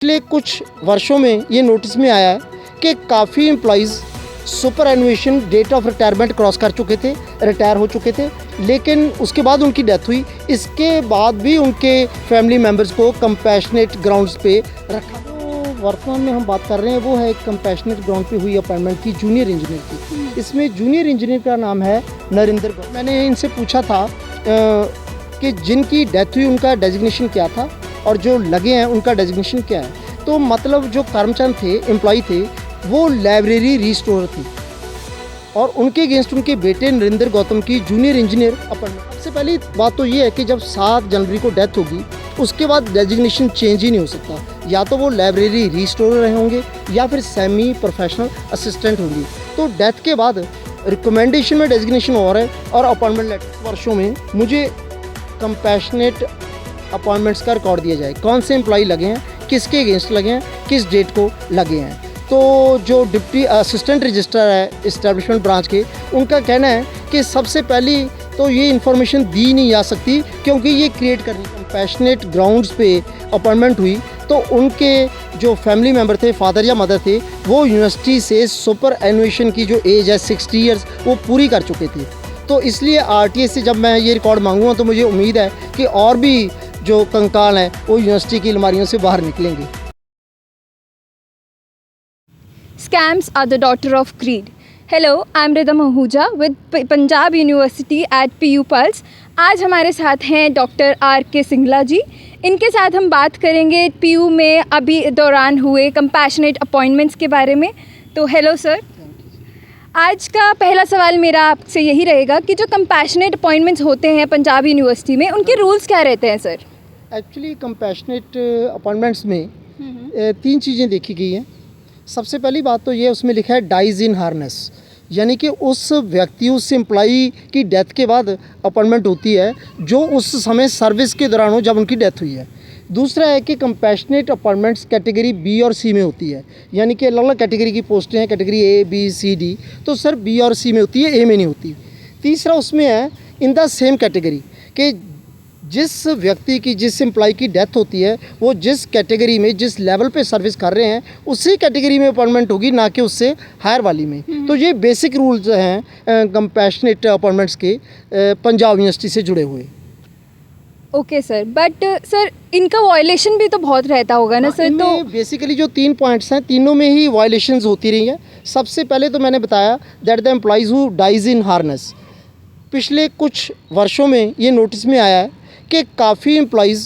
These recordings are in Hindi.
पिछले कुछ वर्षों में ये नोटिस में आया है कि काफ़ी employees superannuation date of retirement cross कर चुके थे, रिटायर हो चुके थे, लेकिन उसके बाद उनकी डेथ हुई। इसके बाद भी उनके फैमिली मेम्बर्स को कंपैशनेट ग्राउंड्स पे रखा। तो वर्तमान में हम बात कर रहे हैं वो है एक कंपैशनेट ग्राउंड पे हुई अपॉइंटमेंट की जूनियर इंजीनियर की। इसमें जूनियर इंजीनियर का नाम है नरेंद्र गौतम। मैंने इनसे पूछा था कि जिनकी डेथ हुई उनका डेजिग्नेशन क्या था और जो लगे हैं उनका डेजिग्नेशन क्या है। तो मतलब जो कर्मचारी थे, एम्प्लॉय थे, वो लाइब्रेरी रिस्टोरर थी और उनके अगेंस्ट उनके बेटे नरेंद्र गौतम की जूनियर इंजीनियर अपॉइंटमेंट। सबसे पहली बात तो ये है कि जब 7 जनवरी को डेथ होगी उसके बाद डेजिग्नेशन चेंज ही नहीं हो सकता। या तो वो लाइब्रेरी रिस्टोरर रहे होंगे या फिर सेमी प्रोफेशनल असिस्टेंट होंगी। तो डेथ के बाद रिकमेंडेशन में डेजिग्नेशन हो रहा है और अपॉइंटमेंट लेटर वर्षों में मुझे कंपैशनेट अपॉइंटमेंट्स का रिकॉर्ड दिया जाए, कौन से एम्प्लॉय लगे हैं, किसके अगेंस्ट लगे हैं, किस डेट को लगे हैं। तो जो डिप्टी असिस्टेंट रजिस्ट्रार है इस्टेब्लिशमेंट ब्रांच के, उनका कहना है कि सबसे पहली तो ये इन्फॉर्मेशन दी नहीं जा सकती क्योंकि ये क्रिएट करनी। कंपैशनेट ग्राउंड्स पे अपॉइंटमेंट हुई तो उनके जो फैमिली मेम्बर थे, फादर या मदर थे, वो यूनिवर्सिटी से सुपर एनुएशन की जो एज है 60 ईयर्स वो पूरी कर चुके थे। तो इसलिए आरटीए से जब मैं ये रिकॉर्ड मांगूंगा तो मुझे उम्मीद है कि और भी जो कंकाल हैं वो यूनिवर्सिटी की अलमारियों से बाहर निकलेंगे। Scams are the daughter of greed. Hello, I'm Rhythm Ahuja with Punjab University at PU Pulse. आज हमारे साथ हैं डॉक्टर R.K. सिंगला जी। इनके साथ हम बात करेंगे PU में अभी दौरान हुए कंपैशनेट अपॉइंटमेंट्स के बारे में। तो हेलो सर, आज का पहला सवाल मेरा आपसे यही रहेगा कि जो कंपैशनेट अपॉइंटमेंट्स होते हैं पंजाब यूनिवर्सिटी में, उनके रूल्स क्या रहते हैं सर? एक्चुअली कंपैशनेट अपॉइंटमेंट्स में 3 चीज़ें देखी गई हैं। सबसे पहली बात तो ये उसमें लिखा है डाइज इन हार्नेस, यानी कि उस व्यक्ति, उस एम्प्लॉई की डेथ के बाद अपॉइंटमेंट होती है जो उस समय सर्विस के दौरान हो जब उनकी डेथ हुई है। दूसरा है कि कंपैशनेट अपॉइंटमेंट्स कैटेगरी बी और सी में होती है, यानी कि अलग अलग कैटेगरी की पोस्टें हैं, category A B C D, तो सर बी और सी में होती है, ए में नहीं होती। तीसरा उसमें है इन द सेम कैटेगरी कि जिस व्यक्ति की, जिस एम्प्लॉय की डेथ होती है वो जिस कैटेगरी में, जिस लेवल पे सर्विस कर रहे हैं उसी कैटेगरी में अपॉइंटमेंट होगी, ना कि उससे हायर वाली में। तो ये बेसिक रूल्स हैं कंपैशनेट अपॉइंटमेंट्स के पंजाब यूनिवर्सिटी से जुड़े हुए। ओके सर, बट सर इनका वायलेशन भी तो बहुत रहता होगा ना सर? तो बेसिकली जो 3 पॉइंट्स हैं, तीनों में ही वायलेशंस होती रही हैं। सबसे पहले तो मैंने बताया that the employees who dies in harness. पिछले कुछ वर्षों में ये नोटिस में आया है कि काफ़ी employees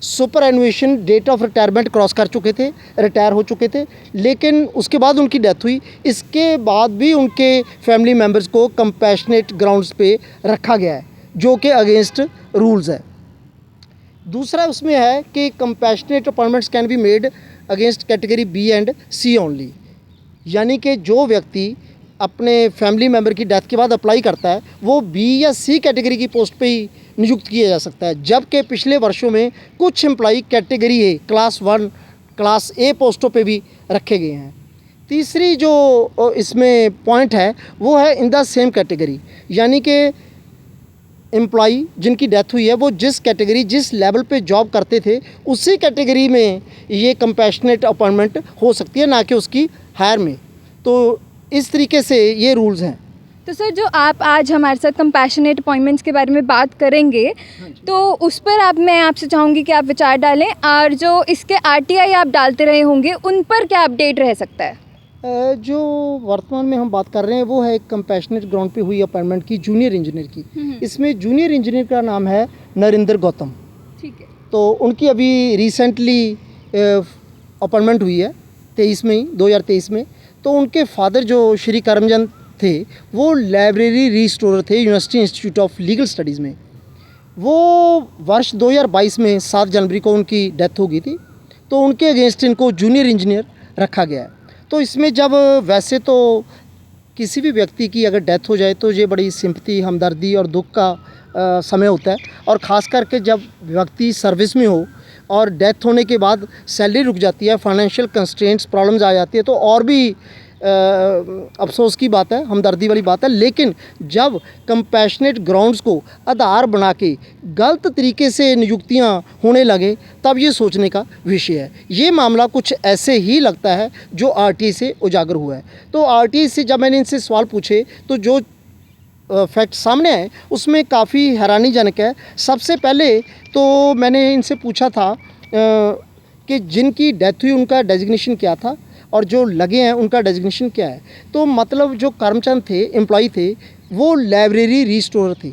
superannuation date of retirement cross कर चुके थे, रिटायर हो चुके थे, लेकिन उसके बाद उनकी डेथ हुई। इसके बाद भी उनके फैमिली मेम्बर्स को कंपैशनेट ग्राउंड्स पे रखा गया है जो कि अगेंस्ट रूल्स है। दूसरा उसमें है कि compassionate appointments can be made against category B and C only, यानी कि जो व्यक्ति अपने फैमिली मेम्बर की डेथ के बाद अप्लाई करता है वो बी या सी कैटेगरी की पोस्ट पे ही नियुक्त किया जा सकता है। जबकि पिछले वर्षों में कुछ employee category A, class 1, class A पोस्टों पे भी रखे गए हैं। तीसरी जो इसमें पॉइंट है वो है इन द सेम कैटेगरी, यानी कि एम्प्लॉई जिनकी डेथ हुई है वो जिस कैटेगरी, जिस लेवल पे जॉब करते थे उसी कैटेगरी में ये कंपैशनेट अपॉइंटमेंट हो सकती है, ना कि उसकी हायर में। तो इस तरीके से ये रूल्स हैं। तो सर जो आप आज हमारे साथ कंपैशनेट अपॉइंटमेंट्स के बारे में बात करेंगे तो उस पर मैं आपसे चाहूँगी कि आप विचार डालें, और जो इसके आरटीआई आप डालते रहे होंगे उन पर क्या अपडेट रह सकता है? जो वर्तमान में हम बात कर रहे हैं वो है एक कंपैशनेट ग्राउंड पे हुई अपॉइंटमेंट की जूनियर इंजीनियर की। इसमें जूनियर इंजीनियर का नाम है नरेंद्र गौतम। ठीक है। तो उनकी अभी रिसेंटली अपॉइंटमेंट हुई है 2023 में। तो उनके फादर जो श्री करमचंद थे वो लाइब्रेरी रिस्टोरर थे university institute of legal studies में। वो वर्ष 2022 में 7 जनवरी को उनकी डेथ हो गई थी। तो उनके अगेंस्ट इनको जूनियर इंजीनियर रखा गया है। तो इसमें जब वैसे तो किसी भी व्यक्ति की अगर डेथ हो जाए तो ये बड़ी सिंपैथी, हमदर्दी और दुख का समय होता है, और ख़ास करके जब व्यक्ति सर्विस में हो और डेथ होने के बाद सैलरी रुक जाती है, फाइनेंशियल कंस्ट्रेंट्स, प्रॉब्लम्स आ जाती है, तो और भी अफसोस की बात है, हमदर्दी वाली बात है। लेकिन जब कंपैशनेट ग्राउंड्स को आधार बना के गलत तरीके से नियुक्तियां होने लगे, तब ये सोचने का विषय है। ये मामला कुछ ऐसे ही लगता है जो आरटीआई से उजागर हुआ है। तो आरटीआई से जब मैंने इनसे सवाल पूछे तो जो फैक्ट सामने आए उसमें काफ़ी हैरानीजनक है। सबसे पहले तो मैंने इनसे पूछा था कि जिनकी डेथ हुई उनका डेजिग्नेशन क्या था और जो लगे हैं उनका डेजिग्नेशन क्या है। तो मतलब जो कर्मचारी थे, एम्प्लॉय थे, वो लाइब्रेरी रिस्टोरर थे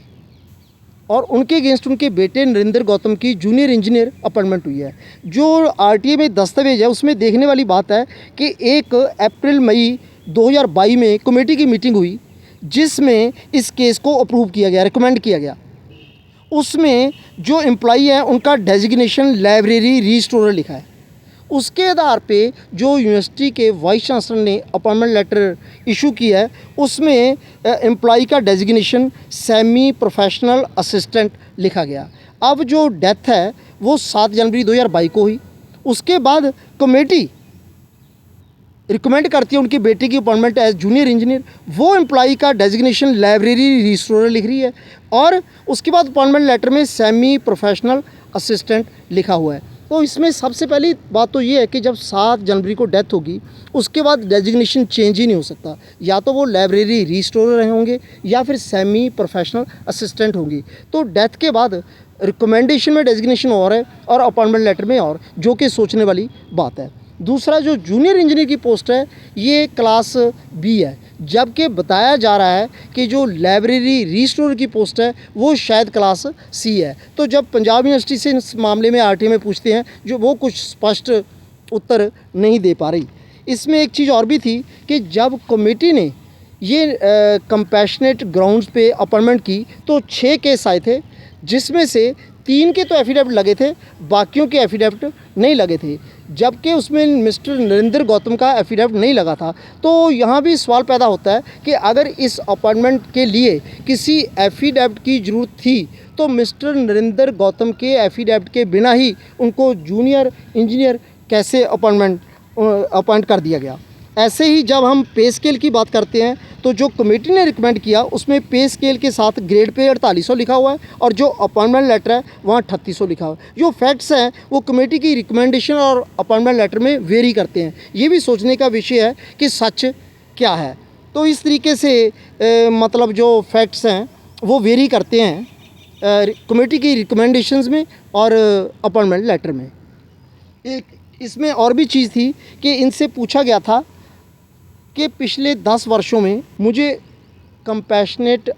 और उनके अगेंस्ट उनके बेटे नरेंद्र गौतम की जूनियर इंजीनियर अपॉइंटमेंट हुई है। जो आरटीआई में दस्तावेज है उसमें देखने वाली बात है कि 1 अप्रैल मई 2022 में कमेटी की मीटिंग हुई जिसमें इस केस को अप्रूव किया गया, रिकमेंड किया गया। उसमें जो एम्प्लॉई है उनका डेजिग्नेशन लाइब्रेरी रिस्टोरर लिखा है। उसके आधार पे जो यूनिवर्सिटी के वाइस चांसलर ने अपॉइंटमेंट लेटर इशू किया है उसमें एम्प्लॉई का डेजिग्नेशन सेमी प्रोफेशनल असिस्टेंट लिखा गया। अब जो डेथ है वो 7 जनवरी 2022 को हुई। उसके बाद कमेटी रिकमेंड करती है उनके बेटे की अपॉइंटमेंट एज जूनियर इंजीनियर। वो एम्प्लॉई का डेजिग्नेशन लाइब्रेरी रिस्टोरर लिख रही है और उसके बाद अपॉइंटमेंट लेटर में सेमी प्रोफेशनल असिस्टेंट लिखा हुआ है। तो इसमें सबसे पहली बात तो ये है कि जब 7 जनवरी को डेथ होगी उसके बाद डेजिग्नेशन चेंज ही नहीं हो सकता। या तो वो लाइब्रेरी रिस्टोरर होंगे या फिर सेमी प्रोफेशनल असिस्टेंट होंगी। तो डेथ के बाद रिकमेंडेशन में डेजिग्नेशन और है और अपॉइंटमेंट लेटर में और, जो कि सोचने वाली बात है। दूसरा जो जूनियर इंजीनियर की पोस्ट है ये क्लास बी है, जबकि बताया जा रहा है कि जो लाइब्रेरी रिस्टोरर की पोस्ट है वो शायद क्लास सी है। तो जब पंजाब यूनिवर्सिटी से इस मामले में आरटीआई में पूछते हैं जो वो कुछ स्पष्ट उत्तर नहीं दे पा रही। इसमें एक चीज़ और भी थी कि जब कमेटी ने ये कंपैशनेट ग्राउंड्स पे अपॉइंटमेंट की तो 6 केस आए थे, जिसमें से 3 के तो एफिडेविट लगे थे, बाकियों के एफिडेविट नहीं लगे थे, जबकि उसमें मिस्टर नरेंद्र गौतम का एफिडेविट नहीं लगा था। तो यहाँ भी सवाल पैदा होता है कि अगर इस अपॉइंटमेंट के लिए किसी एफिडेविट की ज़रूरत थी तो मिस्टर नरेंद्र गौतम के एफिडेविट के बिना ही उनको जूनियर इंजीनियर कैसे अपॉइंट कर दिया गया। ऐसे ही जब हम पे स्केल की बात करते हैं तो जो कमेटी ने रिकमेंड किया उसमें पे स्केल के साथ ग्रेड पे 4800 लिखा हुआ है और जो अपॉइंटमेंट लेटर है वहाँ 3800 लिखा हुआ है। जो फैक्ट्स हैं वो कमेटी की रिकमेंडेशन और अपॉइंटमेंट लेटर में वेरी करते हैं। ये भी सोचने का विषय है कि सच क्या है। तो इस तरीके से मतलब जो फैक्ट्स हैं वो वेरी करते हैं कमेटी की रिकमेंडेशंस में और अपॉइंटमेंट लेटर में। एक इसमें और भी चीज़ थी कि इनसे पूछा गया था कि पिछले 10 वर्षों में मुझे कंपैशनेट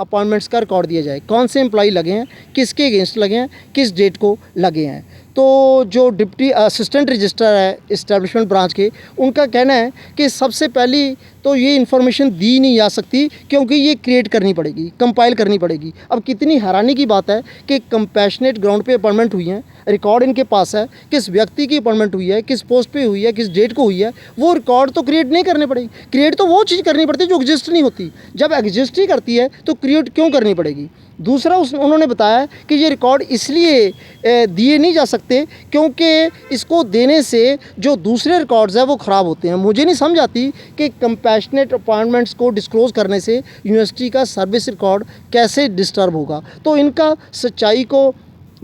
अपॉइंटमेंट्स का रिकॉर्ड दिया जाए, कौन से एम्प्लॉय लगे हैं, किसके अगेंस्ट लगे हैं, किस डेट को लगे हैं। तो जो डिप्टी असिस्टेंट रजिस्ट्रार है इस्टेब्लिशमेंट ब्रांच के, उनका कहना है कि सबसे पहली तो ये इन्फॉर्मेशन दी नहीं जा सकती क्योंकि ये क्रिएट करनी पड़ेगी, कंपाइल करनी पड़ेगी। अब कितनी हैरानी की बात है कि कंपैशनेट ग्राउंड पे अपॉइंटमेंट हुई है, रिकॉर्ड इनके पास है, किस व्यक्ति की अपॉइंटमेंट हुई है, किस पोस्ट पे हुई है, किस डेट को हुई है, वो रिकॉर्ड तो क्रिएट नहीं करने पड़ेगी। क्रिएट तो वो चीज़ करनी पड़ती है जो एग्जिस्ट नहीं होती। जब एग्जिस्ट ही करती है तो क्रिएट क्यों करनी पड़ेगी। दूसरा उन्होंने बताया कि ये रिकॉर्ड इसलिए दिए नहीं जा सकते क्योंकि इसको देने से जो दूसरे रिकॉर्ड्स हैं वो ख़राब होते हैं। मुझे नहीं समझ आती कि कंपैशनेट अपॉइंटमेंट्स को डिस्क्लोज़ करने से यूनिवर्सिटी का सर्विस रिकॉर्ड कैसे डिस्टर्ब होगा। तो इनका सच्चाई को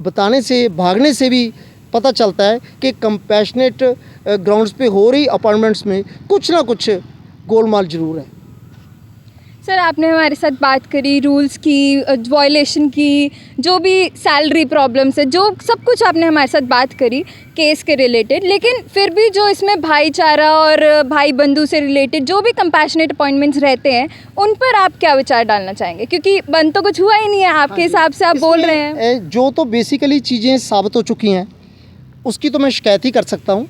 बताने से, भागने से भी पता चलता है कि कंपैशनेट ग्राउंड्स पे हो रही अपॉइंटमेंट्स में कुछ ना कुछ गोलमाल ज़रूर है। सर, आपने हमारे साथ बात करी रूल्स की, वायलेशन की, जो भी सैलरी प्रॉब्लम्स है, जो सब कुछ आपने हमारे साथ बात करी केस के रिलेटेड। लेकिन फिर भी जो इसमें भाईचारा और भाई बंधु से रिलेटेड जो भी कंपैशनेट अपॉइंटमेंट्स रहते हैं उन पर आप क्या विचार डालना चाहेंगे, क्योंकि बंद तो कुछ हुआ ही नहीं है आपके हिसाब से, आप बोल रहे हैं। जो तो बेसिकली चीज़ें साबित हो चुकी हैं उसकी तो मैं शिकायत ही कर सकता हूँ।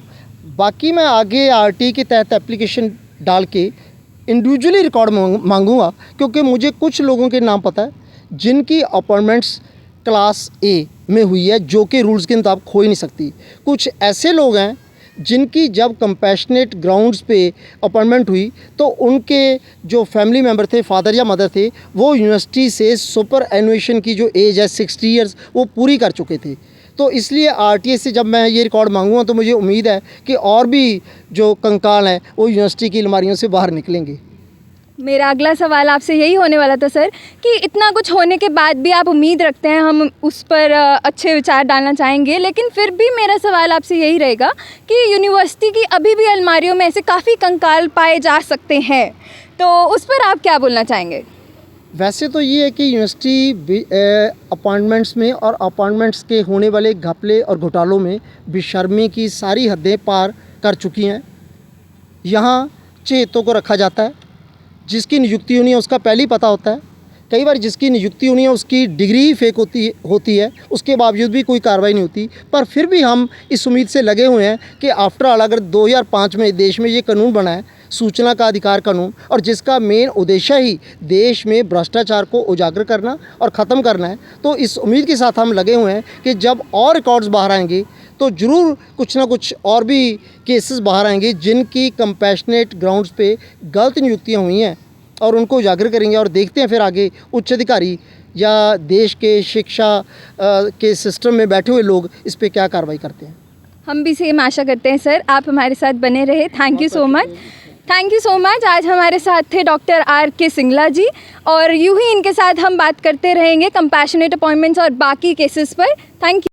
बाकी मैं आगे आरटीआई के तहत एप्लीकेशन डाल के इंडिविजुअली रिकॉर्ड मांगूंगा, क्योंकि मुझे कुछ लोगों के नाम पता है जिनकी अपॉइंटमेंट्स क्लास ए में हुई है जो कि रूल्स के मुताबिक हो ही नहीं सकती। कुछ ऐसे लोग हैं जिनकी जब कंपैशनेट ग्राउंड्स पे अपॉइंटमेंट हुई तो उनके जो फैमिली मेम्बर थे, फादर या मदर थे, वो यूनिवर्सिटी से सुपर एनुएशन की जो एज है 60 ईयर्स वो पूरी कर चुके थे। तो इसलिए आरटीए से जब मैं ये रिकॉर्ड मांगूंगा तो मुझे उम्मीद है कि और भी जो कंकाल हैं वो यूनिवर्सिटी की अलमारियों से बाहर निकलेंगे। मेरा अगला सवाल आपसे यही होने वाला था सर कि इतना कुछ होने के बाद भी आप उम्मीद रखते हैं हम उस पर अच्छे विचार डालना चाहेंगे, लेकिन फिर भी मेरा सवाल आपसे यही रहेगा कि यूनिवर्सिटी की अभी भी अलमारियों में ऐसे काफ़ी कंकाल पाए जा सकते हैं, तो उस पर आप क्या बोलना चाहेंगे? वैसे तो ये है कि यूनिवर्सिटी अपॉइंटमेंट्स में और अपॉइंटमेंट्स के होने वाले घपले और घोटालों में बेशर्मी की सारी हदें पार कर चुकी हैं। यहाँ चहेतों को रखा जाता है, जिसकी नियुक्ति होनी है उसका पहले ही पता होता है। कई बार जिसकी नियुक्ति होनी है उसकी डिग्री फेक होती है, उसके बावजूद भी कोई कार्रवाई नहीं होती। पर फिर भी हम इस उम्मीद से लगे हुए हैं कि आफ्टर ऑल अगर 2005 में देश में ये कानून बना है, सूचना का अधिकार कानून, और जिसका मेन उद्देश्य ही देश में भ्रष्टाचार को उजागर करना और ख़त्म करना है, तो इस उम्मीद के साथ हम लगे हुए हैं कि जब और रिकॉर्ड्स बाहर आएंगे तो ज़रूर कुछ ना कुछ और भी केसेस बाहर आएंगे जिनकी कंपैशनेट ग्राउंड्स पे गलत नियुक्तियाँ हुई हैं, और उनको उजागर करेंगे। और देखते हैं फिर आगे उच्च अधिकारी या देश के शिक्षा के सिस्टम में बैठे हुए लोग इस पे क्या कार्रवाई करते हैं। हम भी सेम आशा करते हैं सर, आप हमारे साथ बने रहे। Thank you so much, thank you so much. आज हमारे साथ थे डॉक्टर आर.के. सिंगला जी, और यूं ही इनके साथ हम बात करते रहेंगे कंपैशनेट अपॉइंटमेंट्स और बाकी केसेस पर। Thank you.